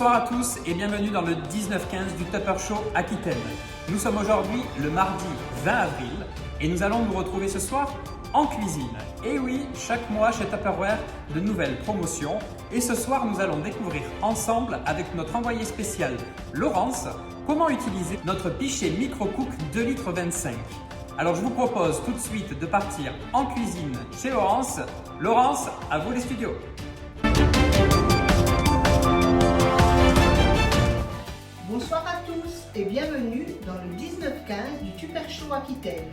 Bonsoir à tous et bienvenue dans le 19-15 du Tupper Show Aquitaine. Nous sommes aujourd'hui le mardi 20 avril et nous allons nous retrouver ce soir en cuisine. Et oui, chaque mois chez Tupperware, de nouvelles promotions. Et ce soir, nous allons découvrir ensemble avec notre envoyé spécial Laurence comment utiliser notre pichet micro-cook 2,25 litres. Alors je vous propose tout de suite de partir en cuisine chez Laurence. Laurence, à vous les studios. Bonsoir à tous et bienvenue dans le 19-15 du Tupper Show Aquitaine.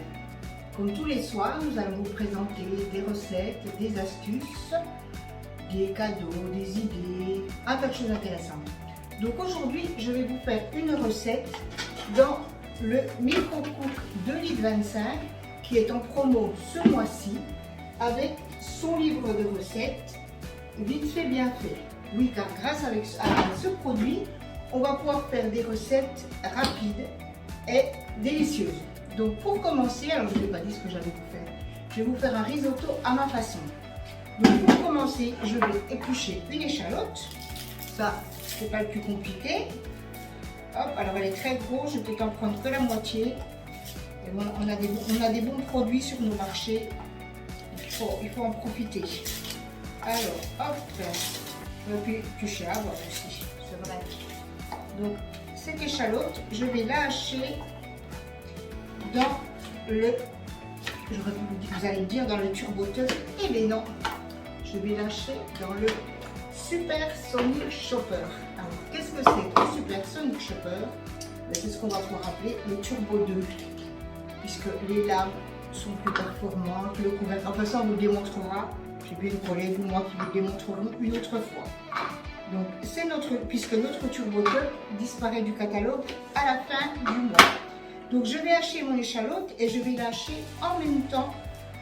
Comme tous les soirs, nous allons vous présenter des recettes, des astuces, des cadeaux, des idées, un tas de choses intéressantes. Donc aujourd'hui, je vais vous faire une recette dans le micro-cook 2,25 litres qui est en promo ce mois-ci avec son livre de recettes vite fait bien fait. Oui, car grâce à ce produit, on va pouvoir faire des recettes rapides et délicieuses. Donc pour commencer, alors je ne vous ai pas dit ce que j'allais vous faire. Je vais vous faire un risotto à ma façon. Donc pour commencer, je vais éplucher une échalote. Ça, c'est pas le plus compliqué. Hop, alors elle est très grosse, je peux en prendre que la moitié. Et bon, on a des bons produits sur nos marchés. Il faut en profiter. Alors, hop, je vais éplucher à voir aussi, c'est vrai. Donc cette échalote, je vais la hacher dans le, vous allez me dire dans le turboteur, eh bien non, je vais lâcher dans le Super Sonic Chopper. Alors qu'est-ce que c'est que le Super Sonic Chopper? C'est ce qu'on va pouvoir appeler le Turbo 2, puisque les lames sont plus performantes, le couvercle, enfin ça on vous le démontrera, j'ai bien une collègue ou moi qui vous le démontrerons une autre fois. Donc c'est puisque notre Turbo 2 disparaît du catalogue à la fin du mois. Donc je vais hacher mon échalote et je vais l'hacher en même temps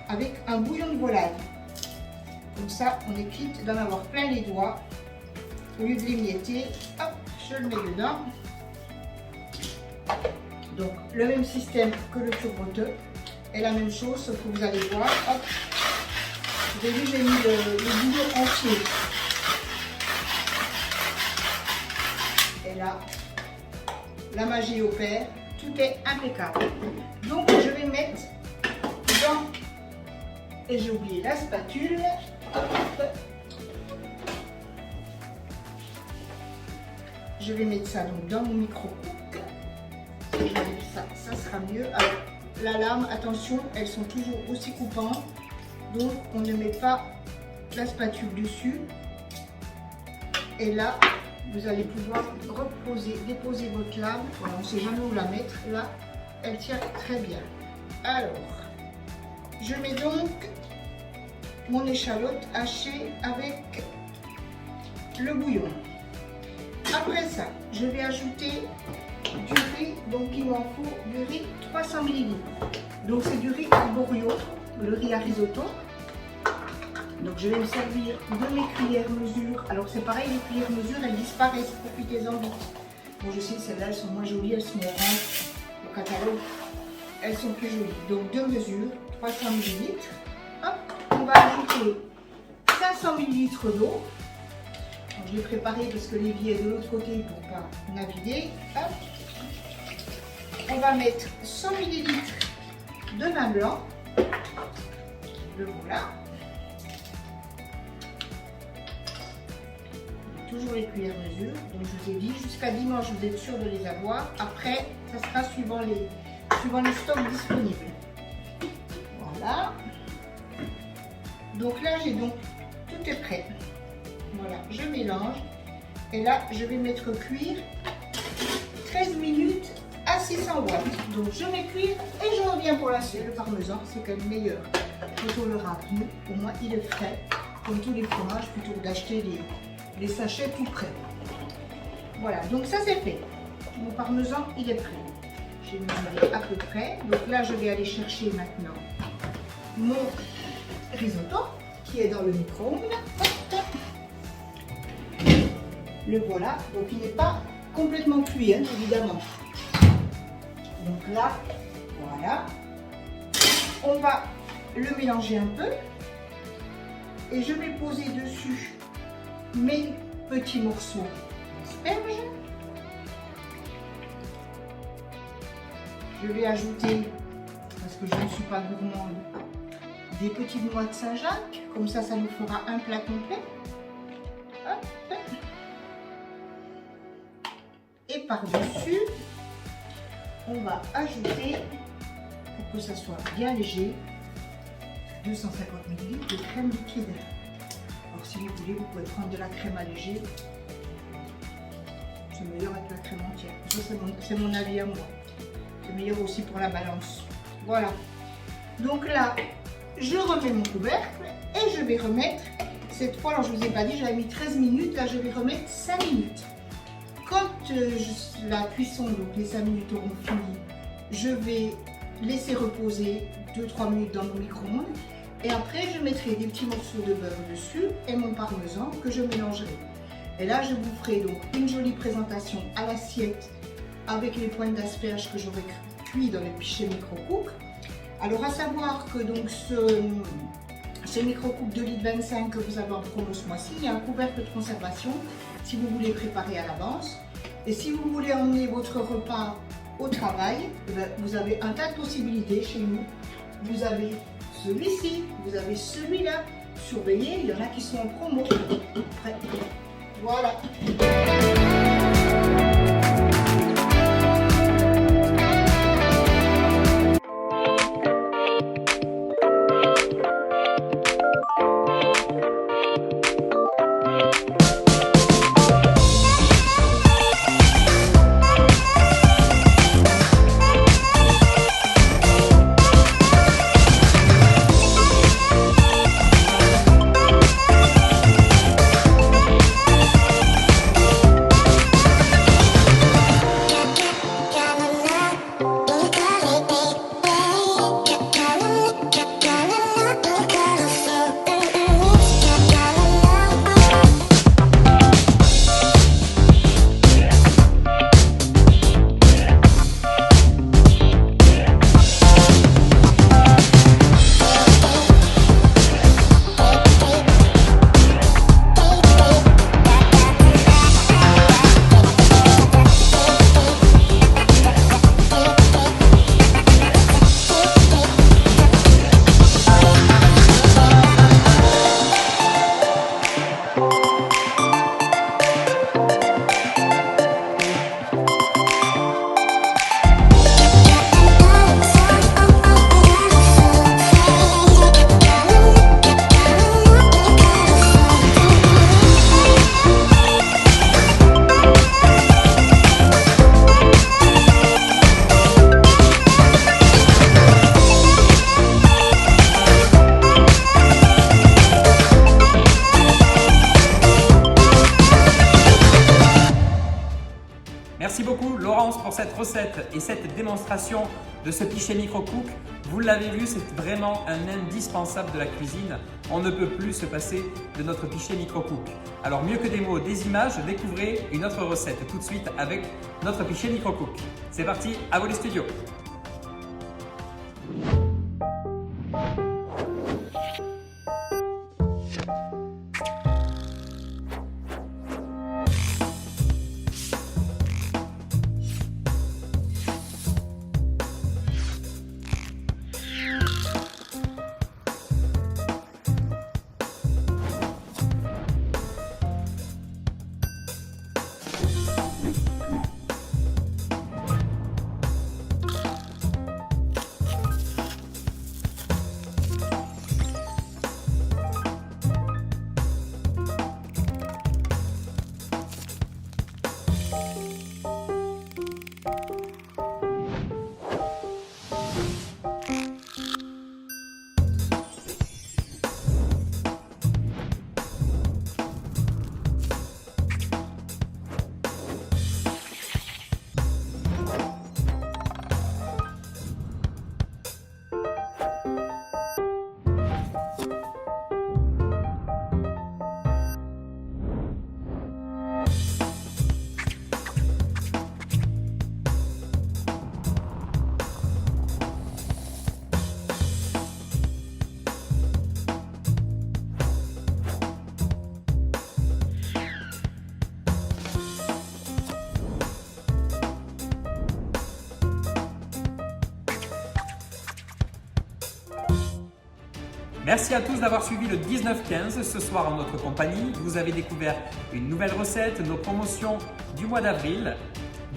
avec un bouillon de volaille. Comme ça, on est quitte d'en avoir plein les doigts. Au lieu de l'émietter, hop, je le mets dedans. Donc le même système que le Turbo 2 est la même chose, sauf que vous allez voir, hop, vous avez vu, j'ai mis le bouillon entier. Et là, la magie opère. Tout est impeccable. Donc je vais mettre dans, et j'ai oublié la spatule. Hop. Je vais mettre ça donc dans mon micro-cook. Ça sera mieux. Alors la lame, attention, elles sont toujours aussi coupantes. Donc on ne met pas la spatule dessus. Et là, vous allez pouvoir déposer votre lame. Voilà, on ne sait jamais où la mettre. Là, elle tient très bien. Alors, je mets donc mon échalote hachée avec le bouillon. Après ça, je vais ajouter du riz. Donc, il m'en faut du riz 300 ml. Donc, c'est du riz arborio, le riz à risotto. Donc je vais me servir de mes cuillères mesure. Alors c'est pareil, les cuillères mesure, elles disparaissent, profitez-en vite. Bon, je sais, celles-là, elles sont moins jolies, elles sont oranges. Au catalogue, elles sont plus jolies. Donc 2 mesures, 300 ml. Hop, on va ajouter 500 ml d'eau. Je l'ai préparé parce que l'évier est de l'autre côté pour ne pas naviguer. Hop. On va mettre 100 ml de vin blanc. Le voilà. Toujours les cuillères mesure, donc je vous ai dit jusqu'à dimanche vous êtes sûr de les avoir. Après ça sera suivant les stocks disponibles. Voilà, donc là j'ai donc tout est prêt. Voilà, je mélange et là je vais mettre cuire 13 minutes à 600 watts. Donc je mets cuire et je reviens pour la suite. Le parmesan c'est quand même meilleur quand on le râpe. Nous au moins il est frais comme tous les fromages plutôt que d'acheter les sachets tout prêts. Voilà, donc ça c'est fait. Mon parmesan, il est prêt. J'ai mesuré à peu près. Donc là, je vais aller chercher maintenant mon risotto qui est dans le micro-ondes. Le voilà. Donc il n'est pas complètement cuit, hein, évidemment. Donc là, voilà. On va le mélanger un peu. Et je vais poser dessus mes petits morceaux asperges. Je vais ajouter, parce que je ne suis pas gourmande, des petites noix de Saint-Jacques. Comme ça nous fera un plat complet. Hop. Et par-dessus, on va ajouter, pour que ça soit bien léger, 250 ml de crème liquide. Alors si vous voulez, vous pouvez prendre de la crème allégée. C'est meilleur avec la crème entière. Ça, c'est mon avis à moi. C'est meilleur aussi pour la balance. Voilà. Donc là, je remets mon couvercle et je vais remettre, cette fois, alors je ne vous ai pas dit, j'avais mis 13 minutes, là je vais remettre 5 minutes. Quand la cuisson, donc les 5 minutes auront fini, je vais laisser reposer 2-3 minutes dans mon micro-ondes et après je mettrai des petits morceaux de beurre dessus et mon parmesan que je mélangerai. Et là je vous ferai donc une jolie présentation à l'assiette avec les pointes d'asperges que j'aurai cuit dans le pichet micro-cook. Alors à savoir que donc ce micro-cook 2,25 litres que vous avez en promo ce mois-ci, il y a un couvercle de conservation si vous voulez préparer à l'avance. Et si vous voulez emmener votre repas au travail, vous avez un tas de possibilités chez nous. Vous avez celui-ci, vous avez celui-là. Surveillez, il y en a qui sont en promo. Voilà. Merci beaucoup Laurence pour cette recette et cette démonstration de ce pichet micro-cook. Vous l'avez vu, c'est vraiment un indispensable de la cuisine. On ne peut plus se passer de notre pichet micro-cook. Alors mieux que des mots, des images, découvrez une autre recette tout de suite avec notre pichet micro-cook. C'est parti, à vous les studios. Merci à tous d'avoir suivi le 19-15 ce soir en notre compagnie. Vous avez découvert une nouvelle recette, nos promotions du mois d'avril.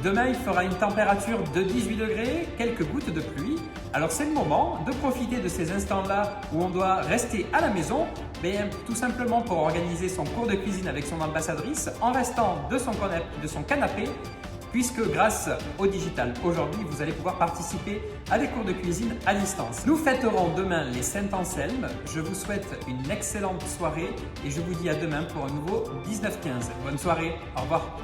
Demain, il fera une température de 18 degrés, quelques gouttes de pluie. Alors c'est le moment de profiter de ces instants-là où on doit rester à la maison, mais tout simplement pour organiser son cours de cuisine avec son ambassadrice en restant de son canapé, puisque grâce au digital aujourd'hui, vous allez pouvoir participer à des cours de cuisine à distance. Nous fêterons demain les Saint-Anselme. Je vous souhaite une excellente soirée et je vous dis à demain pour un nouveau 19-15. Bonne soirée, au revoir.